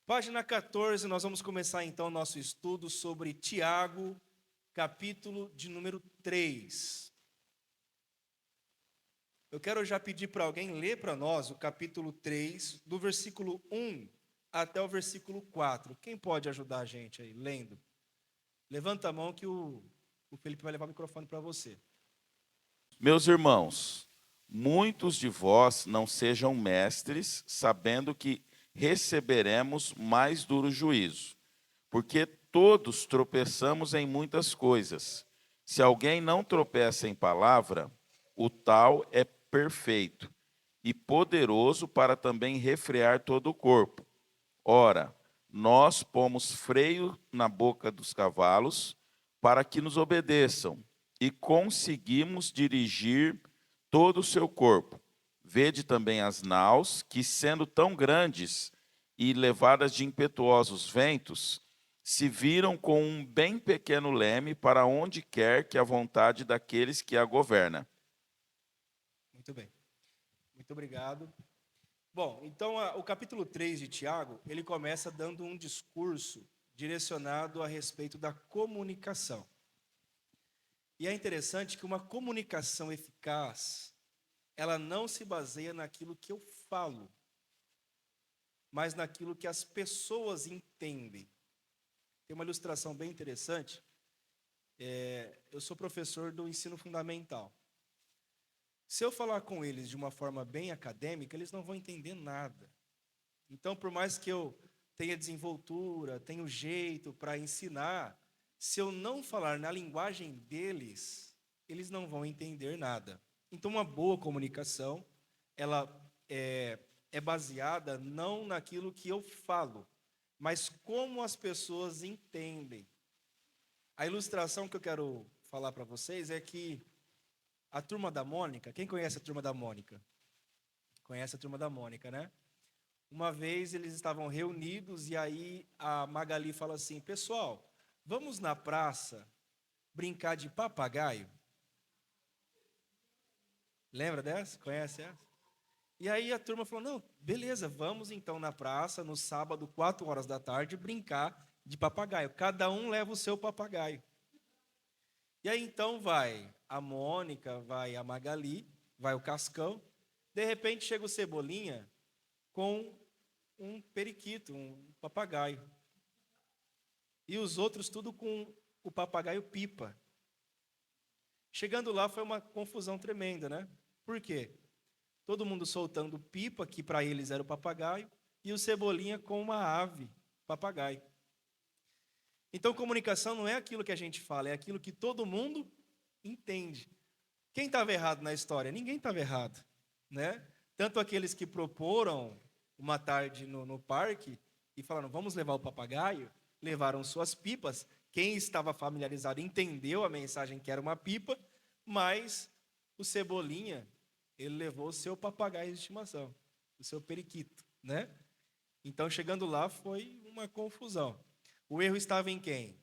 Página 14, nós vamos começar então nosso estudo sobre Tiago, capítulo de número 3. Eu quero já pedir para alguém ler para nós o capítulo 3, do versículo 1 até o versículo 4. Quem pode ajudar a gente aí, lendo? Levanta a mão que o Felipe vai levar o microfone para você. Meus irmãos, muitos de vós não sejam mestres, sabendo que receberemos mais duro juízo, porque todos tropeçamos em muitas coisas. Se alguém não tropeça em palavra, o tal é perfeito e poderoso para também refrear todo o corpo. Ora, nós pomos freio na boca dos cavalos para que nos obedeçam e conseguimos dirigir todo o seu corpo. Vede também as naus, que sendo tão grandes e levadas de impetuosos ventos, se viram com um bem pequeno leme para onde quer que a vontade daqueles que a governa. Muito bem, muito obrigado. Bom, então o capítulo 3 de Tiago, ele começa dando um discurso direcionado a respeito da comunicação. E é interessante que uma comunicação eficaz, ela não se baseia naquilo que eu falo, mas naquilo que as pessoas entendem. Tem uma ilustração bem interessante. Eu sou professor do ensino fundamental. Se eu falar com eles de uma forma bem acadêmica, eles não vão entender nada. Então, por mais que eu tenha desenvoltura, tenha jeito para ensinar, se eu não falar na linguagem deles, eles não vão entender nada. Então, uma boa comunicação, ela é baseada não naquilo que eu falo, mas como as pessoas entendem. A ilustração que eu quero falar para vocês é que a Turma da Mônica, quem conhece a Turma da Mônica? Conhece a Turma da Mônica, né? Uma vez eles estavam reunidos e aí a Magali fala assim: pessoal, vamos na praça brincar de papagaio? Lembra dessa? Conhece essa? E aí a turma falou: não, beleza, vamos então na praça no sábado, 4 horas da tarde, brincar de papagaio. Cada um leva o seu papagaio. E aí então vai a Mônica, vai a Magali, vai o Cascão. De repente chega o Cebolinha com um periquito, um papagaio. E os outros tudo com o papagaio Pipa. Chegando lá foi uma confusão tremenda, né? Por quê? Todo mundo soltando pipa, que para eles era o papagaio, e o Cebolinha com uma ave, papagaio. Então, comunicação não é aquilo que a gente fala, é aquilo que todo mundo entende. Quem estava errado na história? Ninguém estava errado, né? Tanto aqueles que proporam uma tarde no parque e falaram, vamos levar o papagaio, levaram suas pipas. Quem estava familiarizado entendeu a mensagem que era uma pipa, mas o Cebolinha, ele levou o seu papagaio de estimação, o seu periquito, né? Então, chegando lá, foi uma confusão. O erro estava em quem?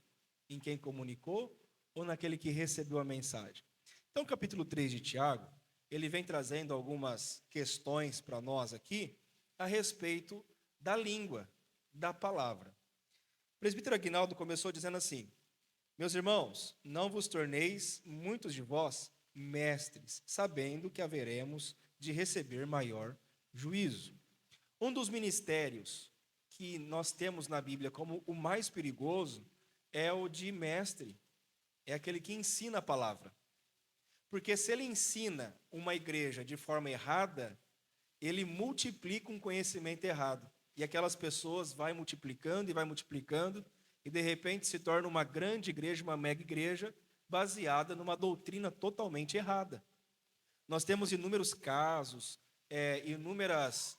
Em quem comunicou ou naquele que recebeu a mensagem? Então, o capítulo 3 de Tiago, ele vem trazendo algumas questões para nós aqui a respeito da língua, da palavra. O presbítero Aguinaldo começou dizendo assim: meus irmãos, não vos torneis, muitos de vós, mestres, sabendo que haveremos de receber maior juízo. Um dos ministérios que nós temos na Bíblia como o mais perigoso é o de mestre, é aquele que ensina a palavra. Porque se ele ensina uma igreja de forma errada, ele multiplica um conhecimento errado. E aquelas pessoas vai multiplicando e de repente se torna uma grande igreja, uma mega igreja, baseada numa doutrina totalmente errada. Nós temos inúmeros casos, inúmeras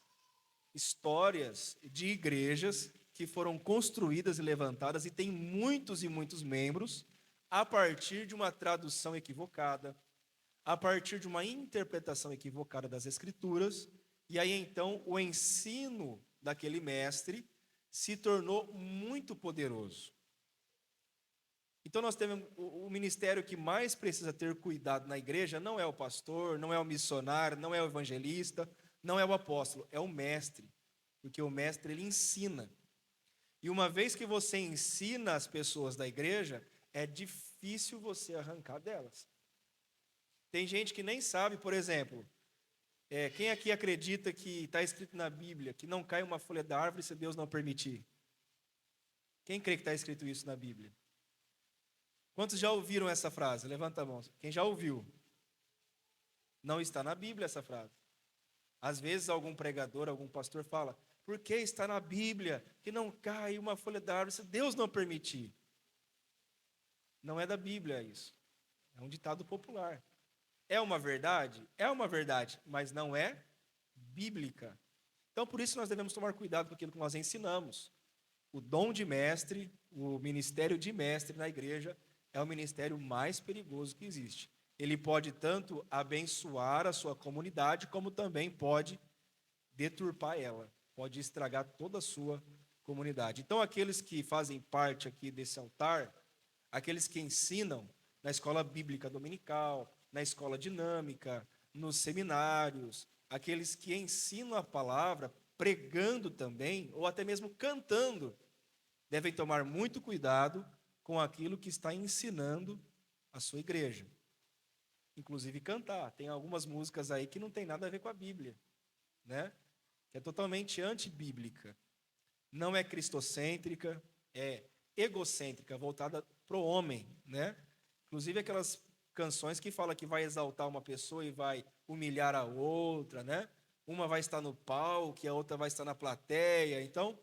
histórias de igrejas que foram construídas e levantadas e tem muitos e muitos membros a partir de uma tradução equivocada, a partir de uma interpretação equivocada das Escrituras, e aí então o ensino daquele mestre se tornou muito poderoso. Então nós temos o ministério que mais precisa ter cuidado na igreja, não é o pastor, não é o missionário, não é o evangelista, não é o apóstolo, é o mestre, porque o mestre ele ensina. E uma vez que você ensina as pessoas da igreja, é difícil você arrancar delas. Tem gente que nem sabe, por exemplo, quem aqui acredita que está escrito na Bíblia que não cai uma folha da árvore se Deus não permitir? Quem crê que está escrito isso na Bíblia? Quantos já ouviram essa frase? Levanta a mão. Quem já ouviu? Não está na Bíblia essa frase. Às vezes algum pregador, algum pastor fala, por que está na Bíblia que não cai uma folha da árvore se Deus não permitir? Não é da Bíblia isso. É um ditado popular. É uma verdade? É uma verdade, mas não é bíblica. Então, por isso nós devemos tomar cuidado com aquilo que nós ensinamos. O dom de mestre, o ministério de mestre na igreja é o ministério mais perigoso que existe. Ele pode tanto abençoar a sua comunidade, como também pode deturpar ela, pode estragar toda a sua comunidade. Então, aqueles que fazem parte aqui desse altar, aqueles que ensinam na escola bíblica dominical, na escola dinâmica, nos seminários, aqueles que ensinam a palavra, pregando também, ou até mesmo cantando, devem tomar muito cuidado com aquilo que está ensinando a sua igreja. Inclusive cantar. Tem algumas músicas aí que não tem nada a ver com a Bíblia, né? Que é totalmente antibíblica. Não é cristocêntrica, é egocêntrica, voltada para o homem, né? Inclusive aquelas canções que falam que vai exaltar uma pessoa e vai humilhar a outra, né? Uma vai estar no palco e a outra vai estar na plateia. Então,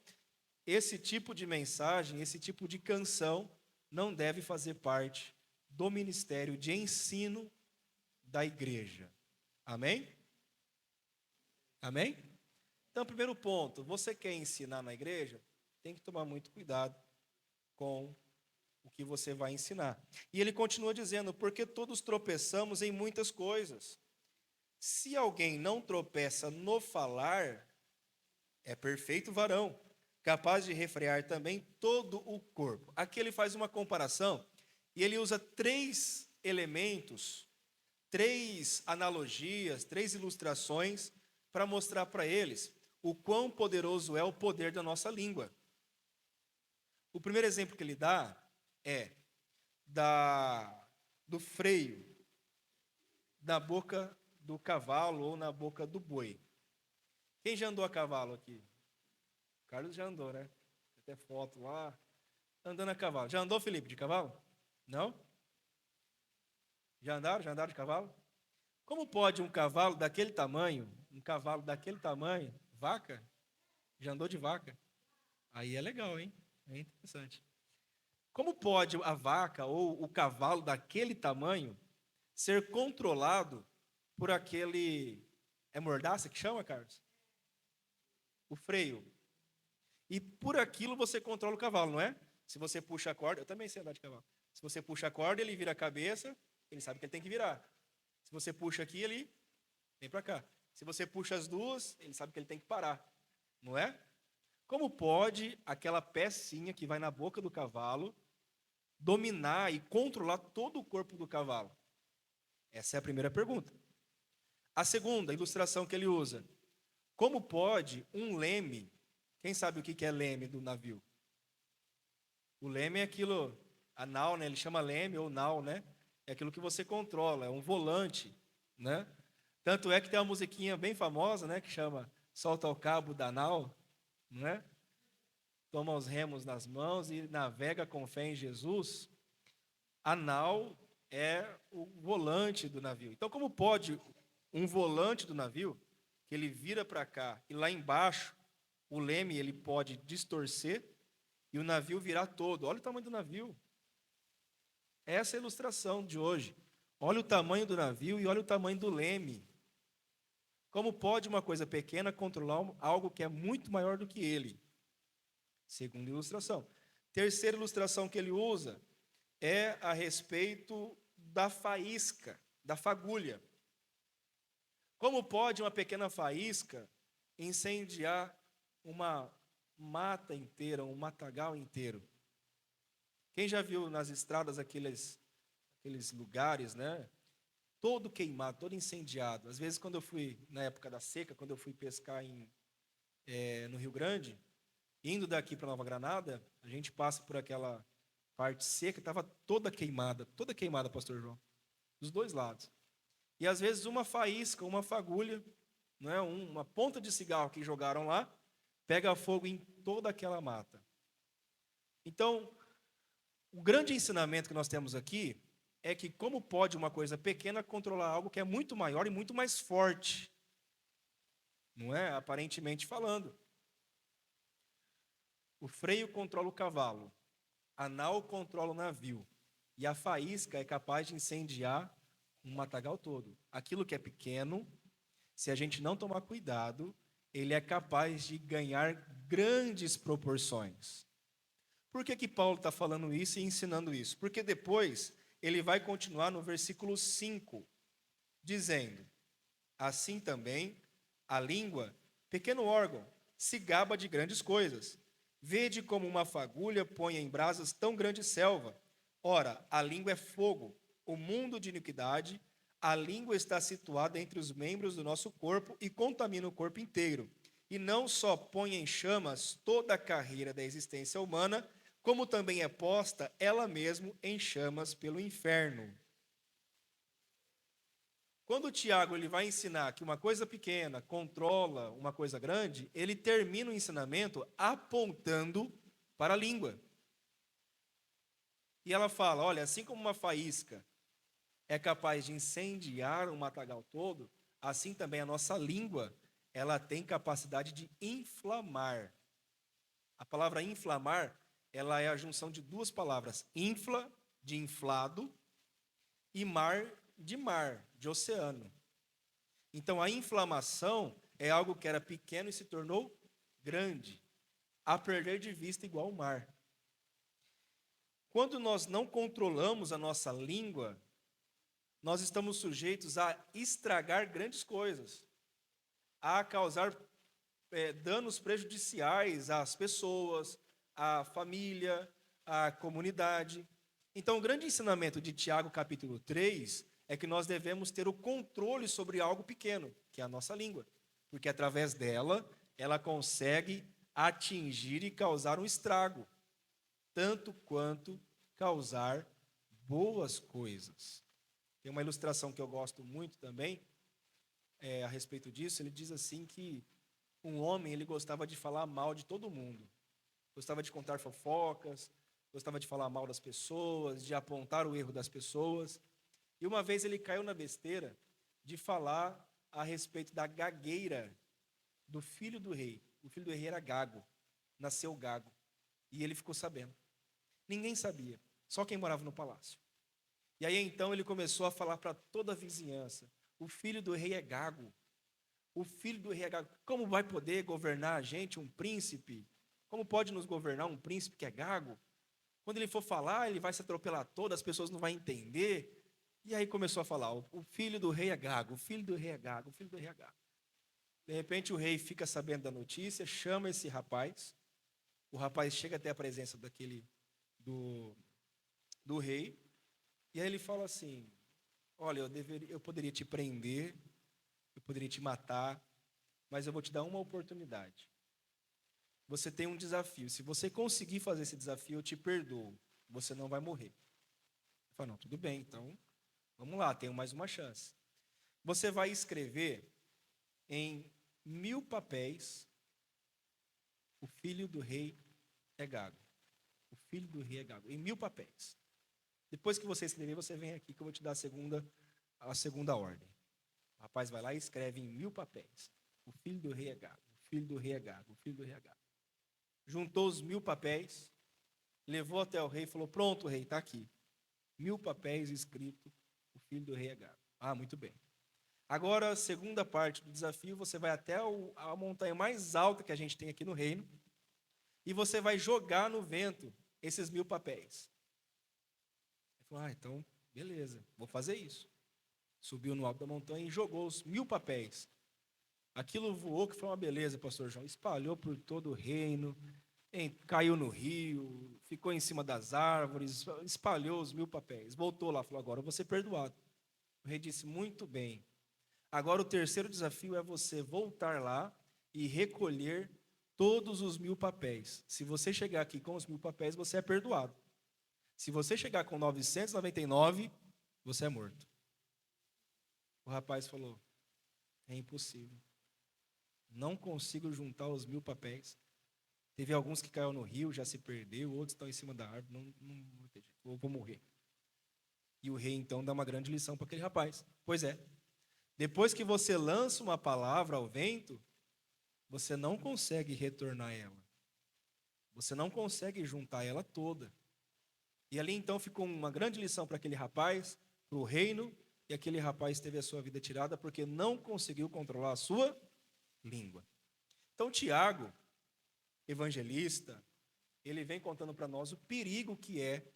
esse tipo de mensagem, esse tipo de canção não deve fazer parte do ministério de ensino da igreja. Amém? Amém? Então, primeiro ponto, você quer ensinar na igreja, tem que tomar muito cuidado com o que você vai ensinar. E ele continua dizendo, porque todos tropeçamos em muitas coisas. Se alguém não tropeça no falar, é perfeito varão, capaz de refrear também todo o corpo. Aqui ele faz uma comparação e ele usa 3 elementos, 3 analogias, 3 ilustrações para mostrar para eles o quão poderoso é o poder da nossa língua. O primeiro exemplo que ele dá é do freio na boca do cavalo ou na boca do boi. Quem já andou a cavalo aqui? O Carlos já andou, né? Tem até foto lá. Andando a cavalo. Já andou, Felipe, de cavalo? Não? Já andaram? Já andaram de cavalo? Como pode um cavalo daquele tamanho, vaca? Já andou de vaca? Aí é legal, hein? É interessante. Como pode a vaca ou o cavalo daquele tamanho ser controlado por aquele... É mordaça que chama, Carlos? O freio. E por aquilo você controla o cavalo, não é? Se você puxa a corda... Eu também sei andar de cavalo. Se você puxa a corda, ele vira a cabeça, ele sabe que ele tem que virar. Se você puxa aqui, ele vem para cá. Se você puxa as duas, ele sabe que ele tem que parar. Não é? Como pode aquela pecinha que vai na boca do cavalo dominar e controlar todo o corpo do cavalo? Essa é a primeira pergunta. A segunda ilustração que ele usa. Como pode um leme... Quem sabe o que é leme do navio? O leme é aquilo... A nau, né? Ele chama leme ou nau, né? É aquilo que você controla, é um volante, né? Tanto é que tem uma musiquinha bem famosa, né? Que chama Solta o Cabo da Nau, né? Toma os remos nas mãos e navega com fé em Jesus. A nau é o volante do navio. Então, como pode um volante do navio, que ele vira para cá e lá embaixo, o leme ele pode distorcer e o navio virar todo? Olha o tamanho do navio. Essa é a ilustração de hoje. Olha o tamanho do navio e olha o tamanho do leme. Como pode uma coisa pequena controlar algo que é muito maior do que ele? Segunda ilustração. Terceira ilustração que ele usa é a respeito da faísca, da fagulha. Como pode uma pequena faísca incendiar uma mata inteira, um matagal inteiro? Quem já viu nas estradas aqueles lugares, né? Todo queimado, todo incendiado. Às vezes, quando eu fui, na época da seca, quando eu fui pescar no Rio Grande, Indo daqui para Nova Granada, a gente passa por aquela parte seca, estava toda queimada, pastor João, dos dois lados. E às vezes uma faísca, uma fagulha, não é, uma ponta de cigarro que jogaram lá, pega fogo em toda aquela mata. Então, o grande ensinamento que nós temos aqui é que como pode uma coisa pequena controlar algo que é muito maior e muito mais forte, não é? Aparentemente falando. O freio controla o cavalo, a nau controla o navio, e a faísca é capaz de incendiar um matagal todo. Aquilo que é pequeno, se a gente não tomar cuidado, ele é capaz de ganhar grandes proporções. Por que Paulo está falando isso e ensinando isso? Porque depois ele vai continuar no versículo 5, dizendo: assim também a língua, pequeno órgão, se gaba de grandes coisas. Vede como uma fagulha põe em brasas tão grande selva. Ora, a língua é fogo, o mundo de iniquidade. A língua está situada entre os membros do nosso corpo e contamina o corpo inteiro. E não só põe em chamas toda a carreira da existência humana, como também é posta ela mesma em chamas pelo inferno. Quando o Tiago ele vai ensinar que uma coisa pequena controla uma coisa grande, ele termina o ensinamento apontando para a língua. E ela fala, olha, assim como uma faísca é capaz de incendiar um matagal todo, assim também a nossa língua, ela tem capacidade de inflamar. A palavra inflamar, ela é a junção de duas palavras, infla, de inflado, e mar, de oceano. Então, a inflamação é algo que era pequeno e se tornou grande, a perder de vista igual ao mar. Quando nós não controlamos a nossa língua, nós estamos sujeitos a estragar grandes coisas, a causar danos prejudiciais às pessoas, à família, à comunidade. Então, o grande ensinamento de Tiago, capítulo 3, é que nós devemos ter o controle sobre algo pequeno, que é a nossa língua, porque através dela, ela consegue atingir e causar um estrago, tanto quanto causar boas coisas. Tem uma ilustração que eu gosto muito também, a respeito disso. Ele diz assim que um homem ele gostava de falar mal de todo mundo, gostava de contar fofocas, gostava de falar mal das pessoas, de apontar o erro das pessoas. E uma vez ele caiu na besteira de falar a respeito da gagueira do filho do rei. O filho do rei era gago, nasceu gago, e ele ficou sabendo. Ninguém sabia, só quem morava no palácio. E aí então ele começou a falar para toda a vizinhança: o filho do rei é gago. O filho do rei é gago. Como vai poder governar a gente, um príncipe? Como pode nos governar um príncipe que é gago? Quando ele for falar, ele vai se atropelar todo, as pessoas não vão entender. E aí começou a falar: o filho do rei é gago, o filho do rei é gago, o filho do rei é gago. De repente o rei fica sabendo da notícia, chama esse rapaz. O rapaz chega até a presença do rei. E aí ele fala assim: olha, eu poderia te prender, eu poderia te matar, mas eu vou te dar uma oportunidade. Você tem um desafio. Se você conseguir fazer esse desafio, eu te perdoo. Você não vai morrer. Eu falo: não, tudo bem, então vamos lá, tenho mais uma chance. Você vai escrever em 1000 papéis: o filho do rei é gago. O filho do rei é gago. Em 1000 papéis. Depois que você escrever, você vem aqui que eu vou te dar a segunda ordem. O rapaz vai lá e escreve em 1000 papéis: o filho do rei é gago, o filho do rei é gago, o filho do rei é gago. Juntou os 1000 papéis, levou até o rei e falou: pronto, rei, está aqui. 1000 papéis escrito: o filho do rei é gago. Ah, muito bem. Agora, a segunda parte do desafio, você vai até a montanha mais alta que a gente tem aqui no reino, e você vai jogar no vento esses 1000 papéis. Ele falou: ah, então, beleza, vou fazer isso. Subiu no alto da montanha e jogou os 1000 papéis. Aquilo voou, que foi uma beleza, pastor João. Espalhou por todo o reino, caiu no rio, ficou em cima das árvores, espalhou os 1000 papéis. Voltou lá, falou: agora eu vou ser perdoado. O rei disse: muito bem. Agora o terceiro desafio é você voltar lá e recolher todos os 1000 papéis. Se você chegar aqui com os 1000 papéis, você é perdoado. Se você chegar com 999, você é morto. O rapaz falou, é impossível. Não consigo juntar os 1000 papéis. Teve alguns que caiu no rio, já se perdeu, outros estão em cima da árvore, não tem jeito, vou morrer. E o rei, então, dá uma grande lição para aquele rapaz. Pois é, depois que você lança uma palavra ao vento, você não consegue retornar ela. Você não consegue juntar ela toda. E ali, então, ficou uma grande lição para aquele rapaz, para o reino, e aquele rapaz teve a sua vida tirada porque não conseguiu controlar a sua língua. Então, Tiago, evangelista, ele vem contando para nós o perigo que é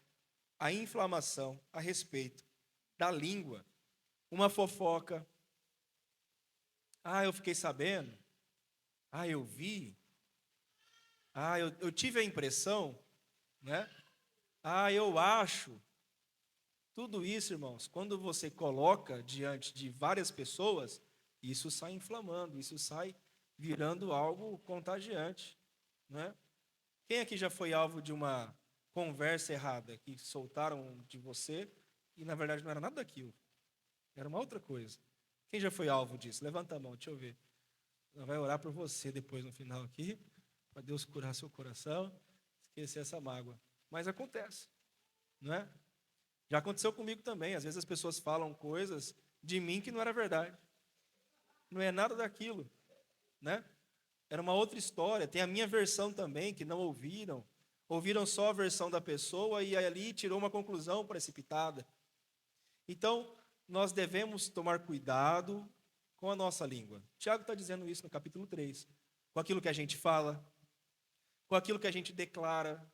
a inflamação a respeito da língua. Uma fofoca. Ah, eu fiquei sabendo. Ah, eu vi. Ah, eu tive a impressão, né? Ah, eu acho. Tudo isso, irmãos, quando você coloca diante de várias pessoas, isso sai inflamando, isso sai virando algo contagiante, né? Quem aqui já foi alvo de uma conversa errada que soltaram de você e na verdade não era nada daquilo, era uma outra coisa? Quem já foi alvo disso? Levanta a mão, deixa eu ver. Ela vai orar por você depois no final aqui, para Deus curar seu coração, esquecer essa mágoa. Mas acontece, não é? Já aconteceu comigo também. Às vezes as pessoas falam coisas de mim que não era verdade. Não é nada daquilo, né? Era uma outra história. Tem a minha versão também, que não ouviram. Ouviram só a versão da pessoa e ali tirou uma conclusão precipitada. Então, nós devemos tomar cuidado com a nossa língua. Tiago está dizendo isso no capítulo 3. Com aquilo que a gente fala, com aquilo que a gente declara,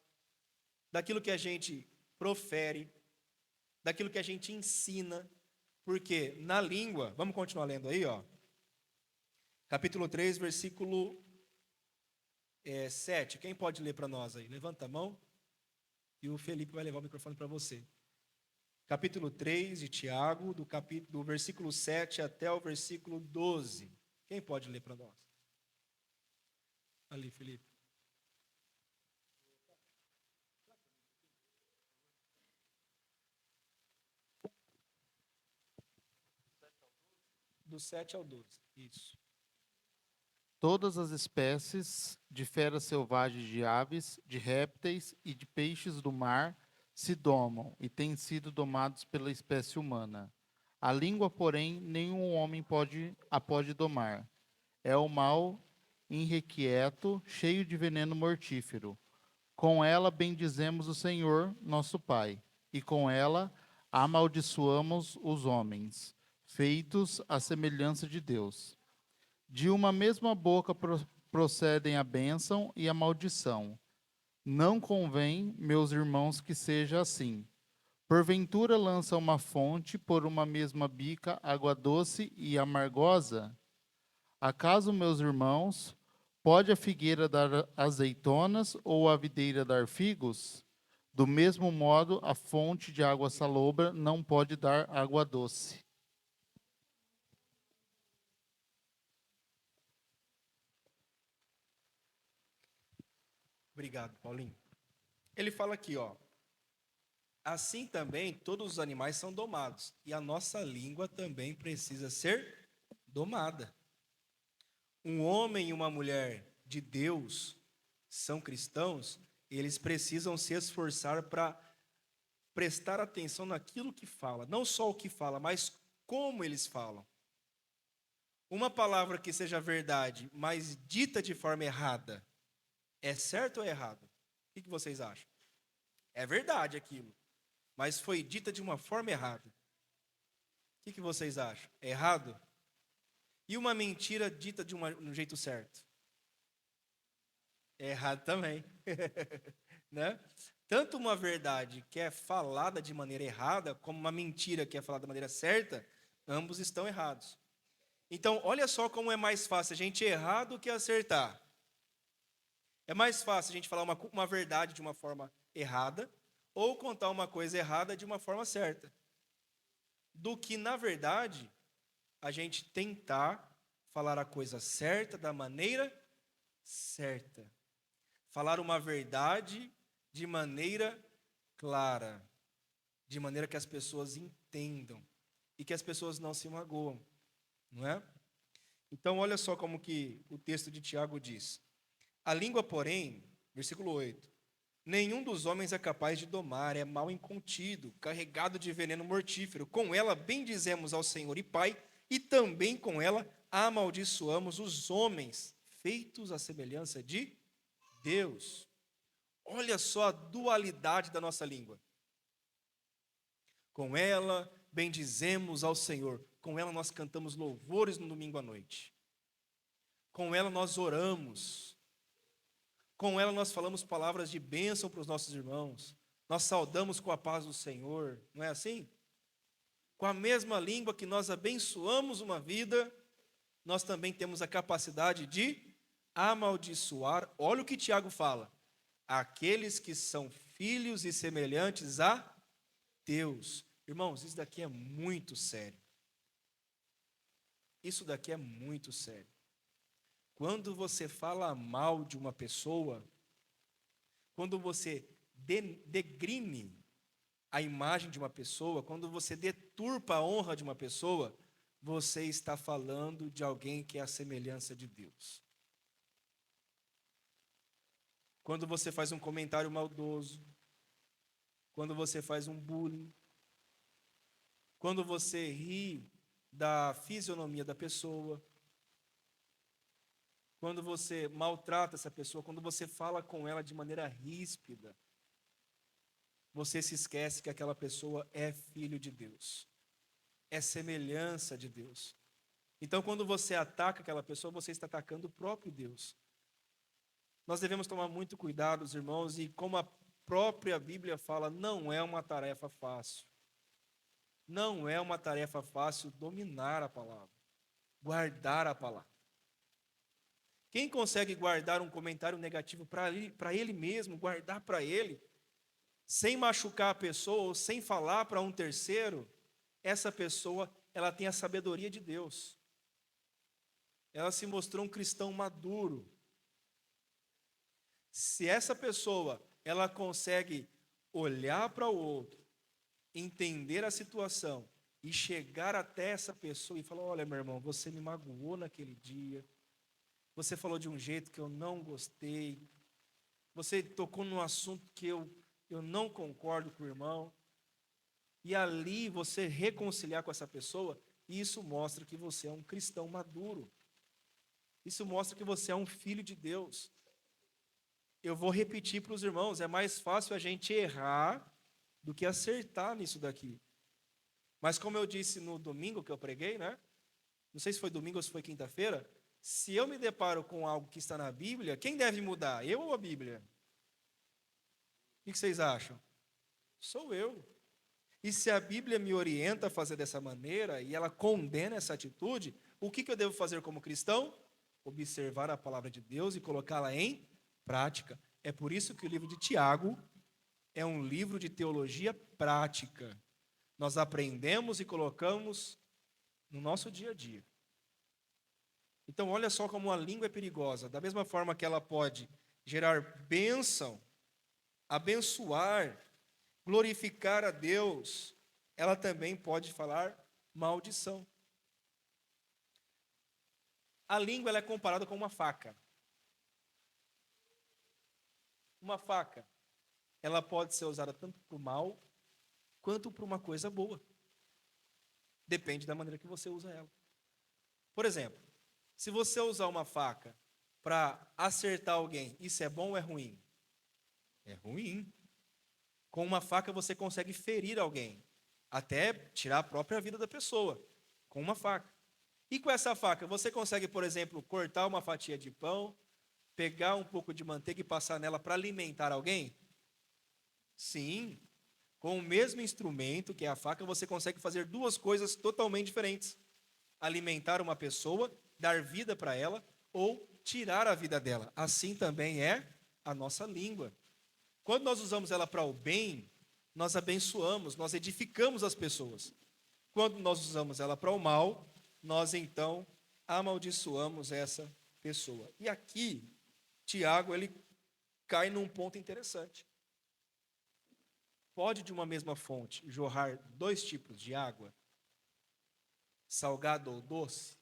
daquilo que a gente profere, daquilo que a gente ensina. Porque na língua, vamos continuar lendo aí, ó. Capítulo 3, versículo 7. Quem pode ler para nós aí? Levanta a mão e o Felipe vai levar o microfone para você. Capítulo 3 de Tiago, do versículo 7 até o versículo 12. Quem pode ler para nós? Ali, Felipe. Do 7 ao 12. Isso. Todas as espécies de feras selvagens, de aves, de répteis e de peixes do mar se domam e têm sido domados pela espécie humana. A língua, porém, nenhum homem a pode domar. É o mal irrequieto, cheio de veneno mortífero. Com ela bendizemos o Senhor, nosso Pai, e com ela amaldiçoamos os homens, feitos à semelhança de Deus. De uma mesma boca procedem a bênção e a maldição. Não convém, meus irmãos, que seja assim. Porventura lança uma fonte por uma mesma bica água doce e amargosa? Acaso, meus irmãos, pode a figueira dar azeitonas ou a videira dar figos? Do mesmo modo, a fonte de água salobra não pode dar água doce. Obrigado, Paulinho. Ele fala aqui, ó. Assim também todos os animais são domados, e a nossa língua também precisa ser domada. Um homem e uma mulher de Deus são cristãos, eles precisam se esforçar para prestar atenção naquilo que fala, não só o que fala, mas como eles falam. Uma palavra que seja verdade, mas dita de forma errada, é certo ou é errado? O que vocês acham? É verdade aquilo, mas foi dita de uma forma errada. O que vocês acham? É errado? E uma mentira dita de um jeito certo? É errado também. Né? Tanto uma verdade que é falada de maneira errada, como uma mentira que é falada de maneira certa, ambos estão errados. Então, olha só como é mais fácil a gente errar do que acertar. É mais fácil a gente falar uma verdade de uma forma errada ou contar uma coisa errada de uma forma certa, do que, na verdade, a gente tentar falar a coisa certa da maneira certa. Falar uma verdade de maneira clara, de maneira que as pessoas entendam e que as pessoas não se magoam, não é? Então, olha só como que o texto de Tiago diz. A língua, porém, versículo 8, nenhum dos homens é capaz de domar, é mal incontido, carregado de veneno mortífero. Com ela bendizemos ao Senhor e Pai, e também com ela amaldiçoamos os homens, feitos à semelhança de Deus. Olha só a dualidade da nossa língua. Com ela bendizemos ao Senhor, com ela nós cantamos louvores no domingo à noite. Com ela nós oramos. Com ela nós falamos palavras de bênção para os nossos irmãos. Nós saudamos com a paz do Senhor, não é assim? Com a mesma língua que nós abençoamos uma vida, nós também temos a capacidade de amaldiçoar. Olha o que Tiago fala. Aqueles que são filhos e semelhantes a Deus. Irmãos, isso daqui é muito sério. Isso daqui é muito sério. Quando você fala mal de uma pessoa, quando você degrine a imagem de uma pessoa, quando você deturpa a honra de uma pessoa, você está falando de alguém que é a semelhança de Deus. Quando você faz um comentário maldoso, quando você faz um bullying, quando você ri da fisionomia da pessoa, quando você maltrata essa pessoa, quando você fala com ela de maneira ríspida, você se esquece que aquela pessoa é filho de Deus, é semelhança de Deus. Então, quando você ataca aquela pessoa, você está atacando o próprio Deus. Nós devemos tomar muito cuidado, os irmãos, e como a própria Bíblia fala, não é uma tarefa fácil. Não é uma tarefa fácil dominar a palavra, guardar a palavra. Quem consegue guardar um comentário negativo para ele mesmo, guardar para ele, sem machucar a pessoa ou sem falar para um terceiro, essa pessoa, ela tem a sabedoria de Deus. Ela se mostrou um cristão maduro. Se essa pessoa, ela consegue olhar para o outro, entender a situação e chegar até essa pessoa e falar: olha, meu irmão, você me magoou naquele dia, você falou de um jeito que eu não gostei, você tocou num assunto que eu não concordo com o irmão, e ali você reconciliar com essa pessoa, isso mostra que você é um cristão maduro, isso mostra que você é um filho de Deus. Eu vou repetir para os irmãos, é mais fácil a gente errar do que acertar nisso daqui. Mas como eu disse no domingo que eu preguei, né? Não sei se foi domingo ou se foi quinta-feira, se eu me deparo com algo que está na Bíblia, quem deve mudar? Eu ou a Bíblia? O que vocês acham? Sou eu. E se a Bíblia me orienta a fazer dessa maneira e ela condena essa atitude, o que eu devo fazer como cristão? Observar a palavra de Deus e colocá-la em prática. É por isso que o livro de Tiago é um livro de teologia prática. Nós aprendemos e colocamos no nosso dia a dia. Então, olha só como a língua é perigosa. Da mesma forma que ela pode gerar bênção, abençoar, glorificar a Deus, ela também pode falar maldição. A língua ela é comparada com uma faca. Uma faca, ela pode ser usada tanto para o mal, quanto para uma coisa boa. Depende da maneira que você usa ela. Por exemplo, se você usar uma faca para acertar alguém, isso é bom ou é ruim? É ruim. Com uma faca você consegue ferir alguém, até tirar a própria vida da pessoa, com uma faca. E com essa faca, você consegue, por exemplo, cortar uma fatia de pão, pegar um pouco de manteiga e passar nela para alimentar alguém? Sim. Com o mesmo instrumento, que é a faca, você consegue fazer duas coisas totalmente diferentes: alimentar uma pessoa, dar vida para ela, ou tirar a vida dela. Assim também é a nossa língua. Quando nós usamos ela para o bem, nós abençoamos, nós edificamos as pessoas. Quando nós usamos ela para o mal, nós então amaldiçoamos essa pessoa. E aqui Tiago, ele cai num ponto interessante. Pode de uma mesma fonte jorrar dois tipos de água? Salgado ou doce?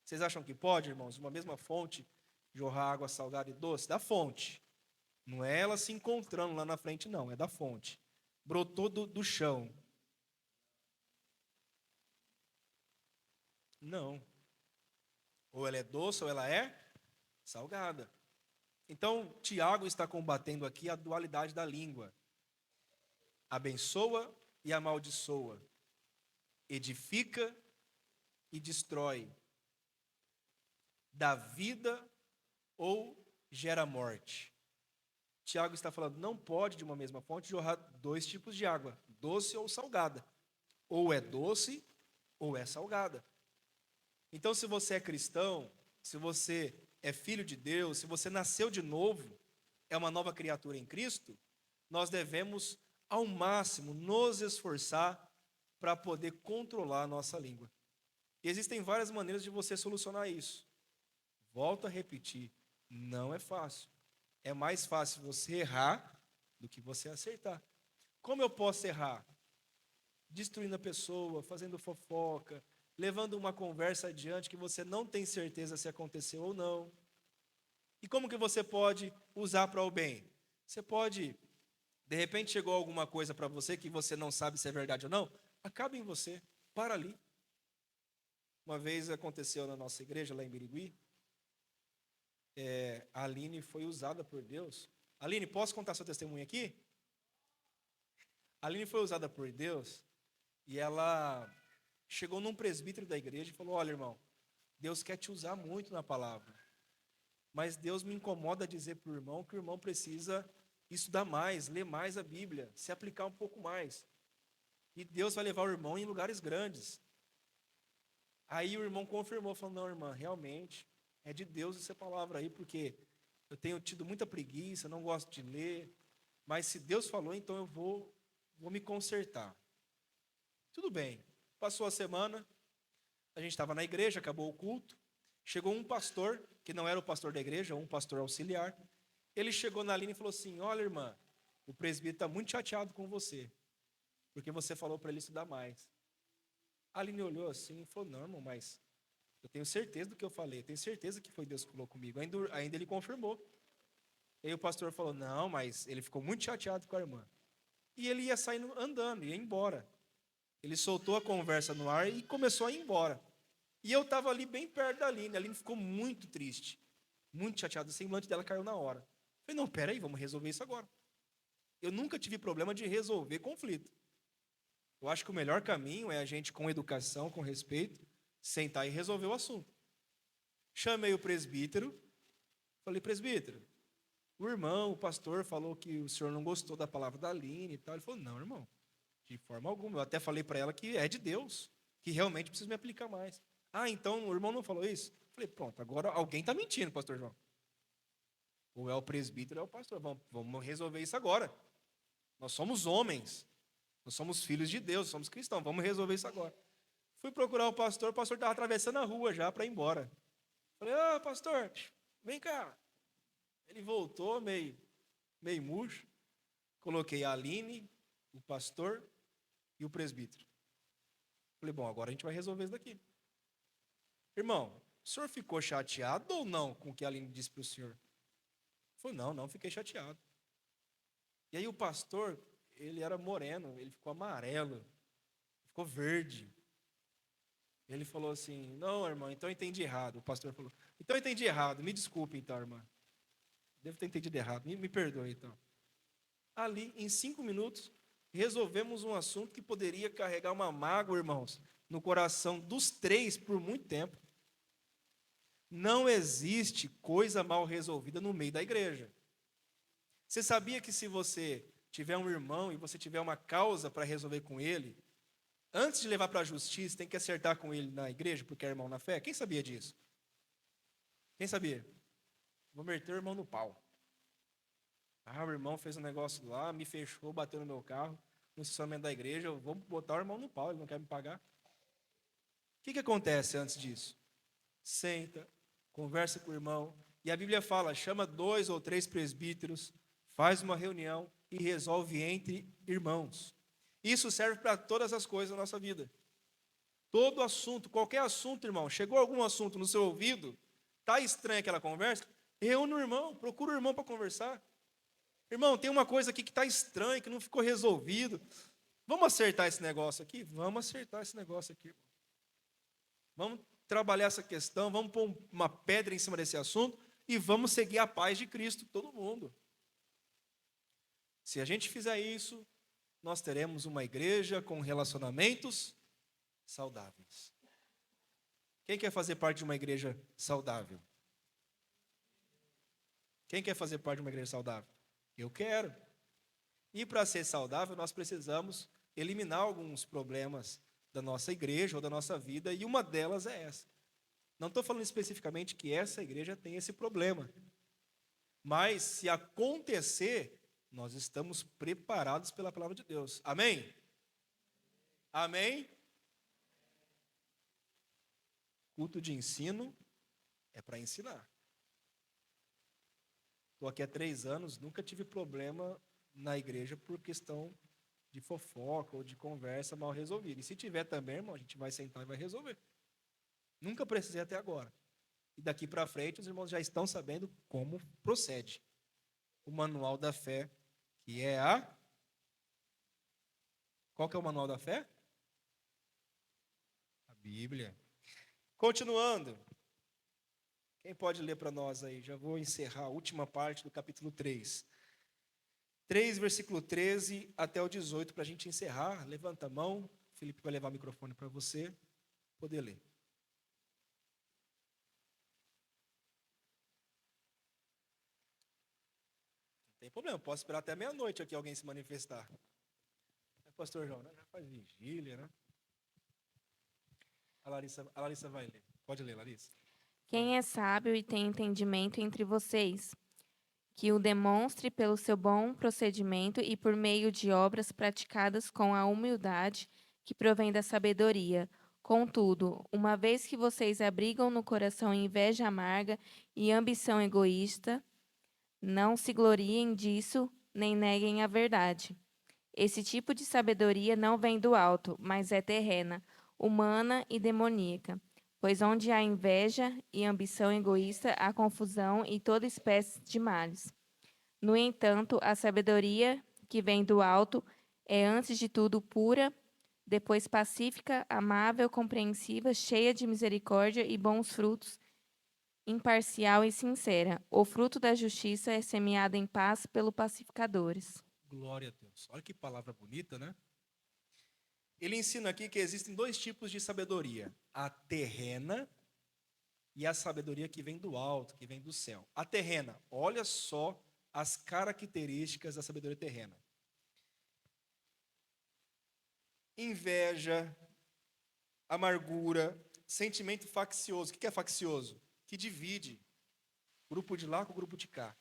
Vocês acham que pode, irmãos, de uma mesma fonte jorrar água salgada e doce? Da fonte. Não é ela se encontrando lá na frente, não. É da fonte. Brotou do chão. Não. Ou ela é doce ou ela é salgada. Então, Tiago está combatendo aqui a dualidade da língua. Abençoa e amaldiçoa. Edifica e destrói. Dá vida ou gera morte. Tiago está falando, não pode de uma mesma fonte jorrar dois tipos de água, doce ou salgada. Ou é doce ou é salgada. Então, se você é cristão, se você é filho de Deus, se você nasceu de novo, é uma nova criatura em Cristo, nós devemos, ao máximo, nos esforçar para poder controlar a nossa língua. E existem várias maneiras de você solucionar isso. Volto a repetir, não é fácil. É mais fácil você errar do que você acertar. Como eu posso errar? Destruindo a pessoa, fazendo fofoca, levando uma conversa adiante que você não tem certeza se aconteceu ou não. E como que você pode usar para o bem? Você pode, de repente chegou alguma coisa para você que você não sabe se é verdade ou não, acaba em você, para ali. Uma vez aconteceu na nossa igreja, lá em Birigui, a Aline foi usada por Deus. Aline, posso contar seu testemunho aqui? A Aline foi usada por Deus e ela chegou num presbítero da igreja e falou, olha, irmão, Deus quer te usar muito na palavra, mas Deus me incomoda a dizer para o irmão que o irmão precisa estudar mais, ler mais a Bíblia, se aplicar um pouco mais. E Deus vai levar o irmão em lugares grandes. Aí o irmão confirmou, falou, não, irmã, realmente, é de Deus essa palavra aí, porque eu tenho tido muita preguiça, não gosto de ler, mas se Deus falou, então eu vou me consertar. Tudo bem. Passou a semana, a gente estava na igreja, acabou o culto, chegou um pastor, que não era o pastor da igreja, um pastor auxiliar, ele chegou na Aline e falou assim, olha, irmã, o presbítero está muito chateado com você, porque você falou para ele estudar mais. A Aline olhou assim e falou, não, irmão, mas eu tenho certeza do que eu falei, eu tenho certeza que foi Deus que falou comigo. Ainda ele confirmou. E aí o pastor falou, não, mas ele ficou muito chateado com a irmã. E ele ia saindo andando, ia embora. Ele soltou a conversa no ar e começou a ir embora. E eu estava ali bem perto da Aline. A Aline ficou muito triste, muito chateada. O semblante dela caiu na hora. Eu falei, não, peraí, vamos resolver isso agora. Eu nunca tive problema de resolver conflito. Eu acho que o melhor caminho é a gente, com educação, com respeito, sentar e resolver o assunto. Chamei o presbítero, falei, presbítero, o irmão, o pastor falou que o senhor não gostou da palavra da Aline e tal. Ele falou, não, irmão, de forma alguma. Eu até falei para ela que é de Deus, que realmente preciso me aplicar mais. Ah, então o irmão não falou isso? Falei, pronto, agora alguém está mentindo, pastor João. Ou é o presbítero ou é o pastor. Vamos resolver isso agora. Nós somos homens, nós somos filhos de Deus, somos cristãos, vamos resolver isso agora. Fui procurar o pastor estava atravessando a rua já para ir embora. Falei, pastor, vem cá. Ele voltou meio murcho. Coloquei a Aline, o pastor e o presbítero. Falei, bom, agora a gente vai resolver isso daqui. Irmão, o senhor ficou chateado ou não com o que a Aline disse para o senhor? Ele falou, não, fiquei chateado. E aí o pastor, ele era moreno, ele ficou amarelo, ficou verde. Ele falou assim, não, irmão, então eu entendi errado. O pastor falou, então eu entendi errado, me desculpe então, irmã. Devo ter entendido errado, me perdoe então. Ali, em 5 minutos, resolvemos um assunto que poderia carregar uma mágoa, irmãos, no coração dos 3 por muito tempo. Não existe coisa mal resolvida no meio da igreja. Você sabia que se você tiver um irmão e você tiver uma causa para resolver com ele, antes de levar para a justiça, tem que acertar com ele na igreja, porque é irmão na fé? Quem sabia disso? Quem sabia? Vou meter o irmão no pau. O irmão fez um negócio lá, me fechou, bateu no meu carro, no estacionamento da igreja, eu vou botar o irmão no pau, ele não quer me pagar. O que acontece antes disso? Senta, conversa com o irmão, E a Bíblia fala, chama 2 ou 3 presbíteros, faz uma reunião e resolve entre irmãos. Isso serve para todas as coisas da nossa vida. Todo assunto, qualquer assunto, irmão, chegou algum assunto no seu ouvido, está estranha aquela conversa, reúne o irmão, procura o irmão para conversar. Irmão, tem uma coisa aqui que está estranha, que não ficou resolvido. Vamos acertar esse negócio aqui? Vamos acertar esse negócio aqui. Vamos trabalhar essa questão, vamos pôr uma pedra em cima desse assunto e vamos seguir a paz de Cristo, todo mundo. Se a gente fizer isso, nós teremos uma igreja com relacionamentos saudáveis. Quem quer fazer parte de uma igreja saudável? Quem quer fazer parte de uma igreja saudável? Eu quero. E para ser saudável, nós precisamos eliminar alguns problemas da nossa igreja ou da nossa vida, e uma delas é essa. Não estou falando especificamente que essa igreja tem esse problema, mas se acontecer, nós estamos preparados pela palavra de Deus. Amém? Amém? Culto de ensino é para ensinar. Estou aqui há 3 anos, nunca tive problema na igreja por questão de fofoca ou de conversa mal resolvida. E se tiver também, irmão, a gente vai sentar e vai resolver. Nunca precisei até agora. E daqui para frente, os irmãos já estão sabendo como procede. O manual da fé, que é a... Qual que é o manual da fé? A Bíblia. Continuando. Quem pode ler para nós aí? Já vou encerrar a última parte do capítulo 3. 3, versículo 13 até o 18, para a gente encerrar. Levanta a mão. O Felipe vai levar o microfone para você poder ler. Não tem problema, posso esperar até meia-noite aqui alguém se manifestar. Pastor João, né? Já faz vigília, né? A Larissa vai ler. Pode ler, Larissa. Quem é sábio e tem entendimento entre vocês, que o demonstre pelo seu bom procedimento e por meio de obras praticadas com a humildade que provém da sabedoria. Contudo, uma vez que vocês abrigam no coração inveja amarga e ambição egoísta, não se gloriem disso, nem neguem a verdade. Esse tipo de sabedoria não vem do alto, mas é terrena, humana e demoníaca. Pois onde há inveja e ambição egoísta, há confusão e toda espécie de males. No entanto, a sabedoria que vem do alto é, antes de tudo, pura, depois pacífica, amável, compreensiva, cheia de misericórdia e bons frutos, imparcial e sincera. O fruto da justiça é semeado em paz pelos pacificadores. Glória a Deus. Olha que palavra bonita, né? Ele ensina aqui que existem 2 tipos de sabedoria: a terrena e a sabedoria que vem do alto, que vem do céu. A terrena, olha só as características da sabedoria terrena: inveja, amargura, sentimento faccioso. O que é faccioso? Que divide grupo de lá com o grupo de cá,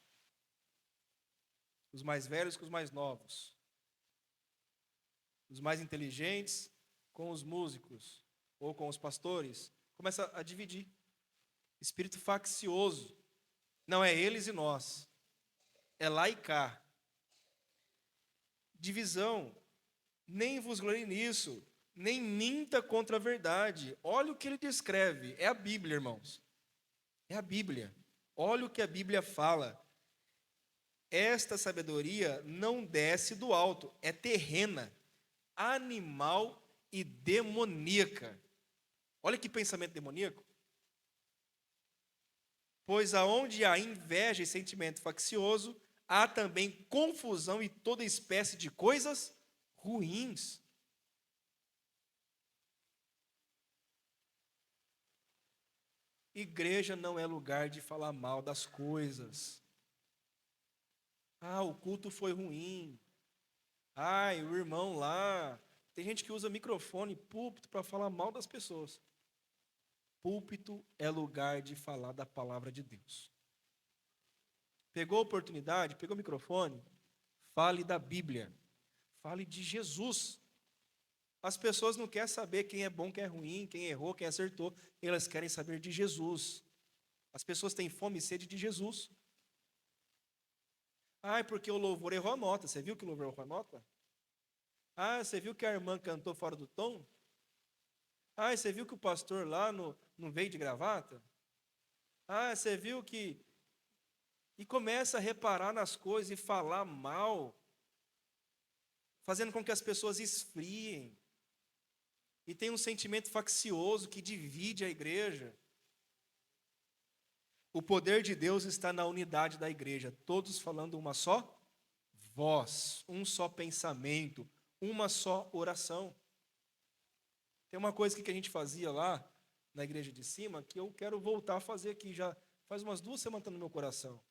os mais velhos com os mais novos, os mais inteligentes com os músicos ou com os pastores. Começa a dividir. Espírito faccioso. Não é eles e nós. É lá e cá. Divisão. Nem vos glorie nisso. Nem minta contra a verdade. Olha o que ele descreve. É a Bíblia, irmãos. É a Bíblia. Olha o que a Bíblia fala. Esta sabedoria não desce do alto. É terrena, animal e demoníaca. Olha que pensamento demoníaco. Pois aonde há inveja e sentimento faccioso, há também confusão e toda espécie de coisas ruins. Igreja não é lugar de falar mal das coisas. Ah, o culto foi ruim. Ai, o irmão lá. Tem gente que usa microfone, púlpito, para falar mal das pessoas. Púlpito é lugar de falar da palavra de Deus. Pegou a oportunidade, pegou o microfone, fale da Bíblia. Fale de Jesus. As pessoas não querem saber quem é bom, quem é ruim, quem errou, quem acertou. Elas querem saber de Jesus. As pessoas têm fome e sede de Jesus. Ah, é porque o louvor errou a nota. Você viu que o louvor errou a nota? Ah, você viu que a irmã cantou fora do tom? Ah, você viu que o pastor lá não veio de gravata? Ah, você viu que... E começa a reparar nas coisas e falar mal, fazendo com que as pessoas esfriem. E tem um sentimento faccioso que divide a igreja. O poder de Deus está na unidade da igreja, todos falando uma só voz, um só pensamento, uma só oração. Tem uma coisa que a gente fazia lá na igreja de cima que eu quero voltar a fazer aqui, já faz umas 2 semanas no meu coração.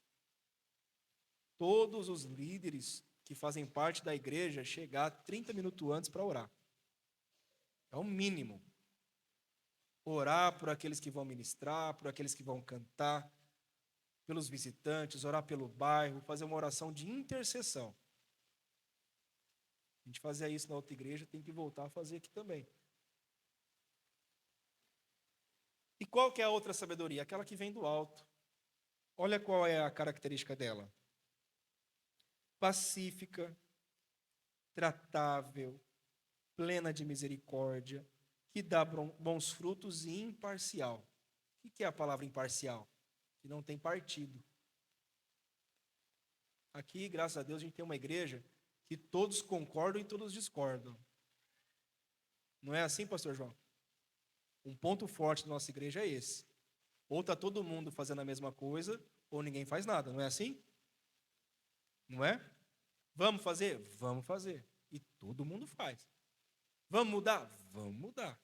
Todos os líderes que fazem parte da igreja chegar 30 minutos antes para orar. É o mínimo. Orar por aqueles que vão ministrar, por aqueles que vão cantar, pelos visitantes, orar pelo bairro, fazer uma oração de intercessão. A gente fazia isso na outra igreja, tem que voltar a fazer aqui também. E qual que é a outra sabedoria? Aquela que vem do alto. Olha qual é a característica dela. Pacífica, tratável, plena de misericórdia, que dá bons frutos e imparcial. O que é a palavra imparcial? Que não tem partido. Aqui, graças a Deus, a gente tem uma igreja que todos concordam e todos discordam. Não é assim, pastor João? Um ponto forte da nossa igreja é esse. Ou está todo mundo fazendo a mesma coisa, ou ninguém faz nada. Não é assim? Não é? Vamos fazer? Vamos fazer. E todo mundo faz. Vamos mudar? Vamos mudar.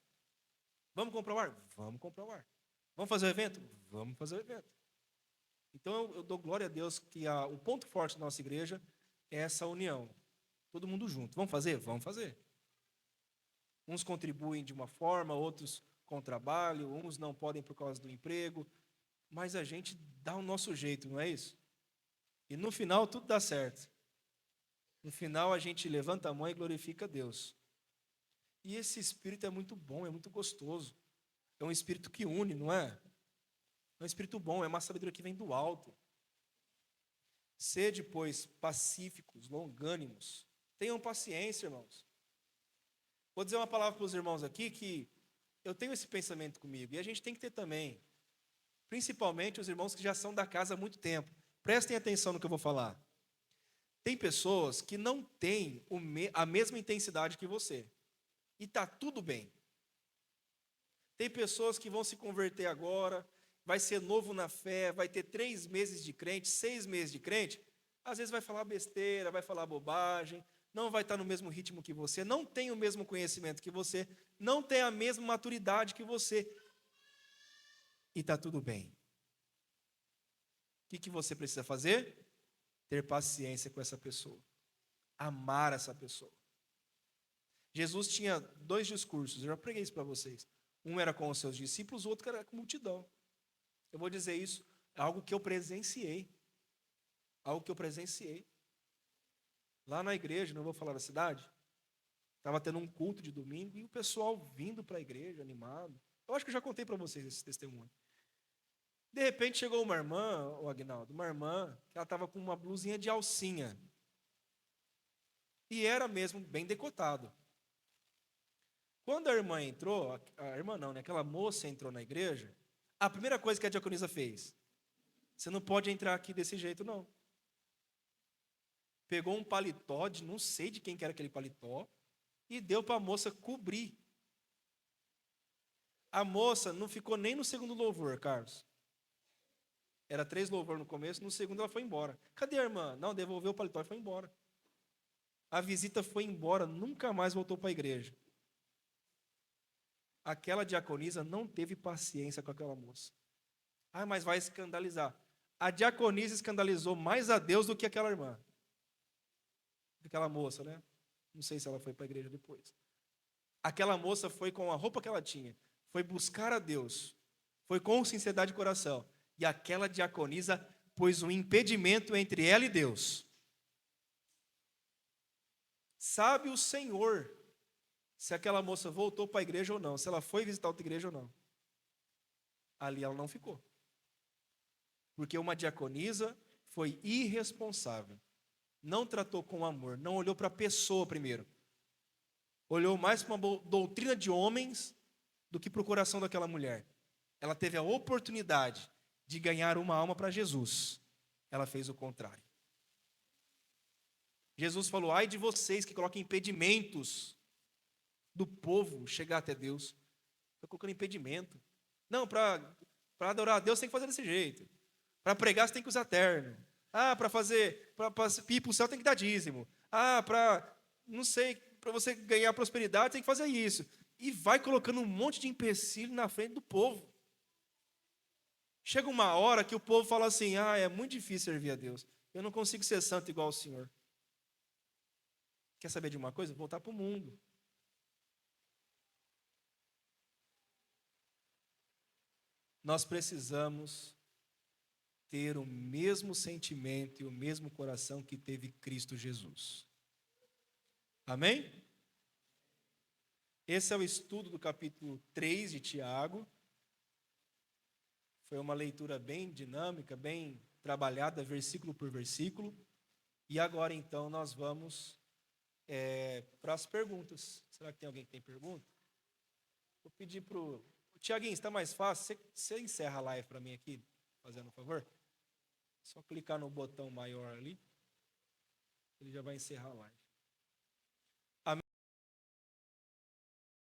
Vamos comprar o ar? Vamos comprar o ar. Vamos fazer o evento? Vamos fazer o evento. Então eu dou glória a Deus que o ponto forte da nossa igreja é essa união. Todo mundo junto. Vamos fazer? Vamos fazer. Uns contribuem de uma forma, outros com trabalho, uns não podem por causa do emprego, mas a gente dá o nosso jeito, não é isso? E no final tudo dá certo. No final a gente levanta a mão e glorifica a Deus. E esse espírito é muito bom, é muito gostoso. É um espírito que une, não é? É um espírito bom, é uma sabedoria que vem do alto. Sede, pois, pacíficos, longânimos. Tenham paciência, irmãos. Vou dizer uma palavra para os irmãos aqui que eu tenho esse pensamento comigo, e a gente tem que ter também. Principalmente os irmãos que já são da casa há muito tempo. Prestem atenção no que eu vou falar. Tem pessoas que não têm a mesma intensidade que você. E está tudo bem. Tem pessoas que vão se converter agora, vai ser novo na fé, vai ter 3 meses de crente, 6 meses de crente, às vezes vai falar besteira, vai falar bobagem, não vai estar no mesmo ritmo que você, não tem o mesmo conhecimento que você, não tem a mesma maturidade que você. E está tudo bem. O que você precisa fazer? Ter paciência com essa pessoa. Amar essa pessoa. Jesus tinha 2 discursos, eu já preguei isso para vocês. Um era com os seus discípulos, o outro era com a multidão. Eu vou dizer isso, é algo que eu presenciei. Algo que eu presenciei. Lá na igreja, não vou falar da cidade, estava tendo um culto de domingo e o pessoal vindo para a igreja, animado. Eu acho que eu já contei para vocês esse testemunho. De repente chegou uma irmã, o Agnaldo, uma irmã, que ela estava com uma blusinha de alcinha. E era mesmo bem decotado. Quando a irmã entrou, a irmã não, né? Aquela moça entrou na igreja, a primeira coisa que a diaconisa fez: você não pode entrar aqui desse jeito, não. Pegou um paletó, não sei de quem que era aquele paletó, e deu para a moça cobrir. A moça não ficou nem no segundo louvor, Carlos. Era 3 louvores no começo, no segundo ela foi embora. Cadê a irmã? Não, devolveu o paletó e foi embora. A visita foi embora, nunca mais voltou para a igreja. Aquela diaconisa não teve paciência com aquela moça. Ah, mas vai escandalizar. A diaconisa escandalizou mais a Deus do que aquela irmã. Aquela moça, né? Não sei se ela foi para a igreja depois. Aquela moça foi com a roupa que ela tinha, foi buscar a Deus, foi com sinceridade de coração. E aquela diaconisa pôs um impedimento entre ela e Deus. Sabe o Senhor se aquela moça voltou para a igreja ou não, se ela foi visitar outra igreja ou não. Ali ela não ficou. Porque uma diaconisa foi irresponsável. Não tratou com amor, não olhou para a pessoa primeiro. Olhou mais para uma doutrina de homens do que para o coração daquela mulher. Ela teve a oportunidade de ganhar uma alma para Jesus. Ela fez o contrário. Jesus falou: ai de vocês que colocam impedimentos do povo chegar até Deus. Está colocando impedimento. Não, para adorar a Deus tem que fazer desse jeito. Para pregar você tem que usar terno. Para ir para o céu tem que dar dízimo. Não sei, para você ganhar prosperidade tem que fazer isso. E vai colocando um monte de empecilho na frente do povo. Chega uma hora que o povo fala assim: é muito difícil servir a Deus. Eu não consigo ser santo igual ao Senhor. Quer saber de uma coisa? Voltar para o mundo. Nós precisamos ter o mesmo sentimento e o mesmo coração que teve Cristo Jesus. Amém? Esse é o estudo do capítulo 3 de Tiago. Foi uma leitura bem dinâmica, bem trabalhada, versículo por versículo. E agora, então, nós vamos para as perguntas. Será que tem alguém que tem pergunta? Vou pedir para o Tiaguinho, está mais fácil? Você encerra a live para mim aqui, fazendo um favor? Só clicar no botão maior ali, ele já vai encerrar a live.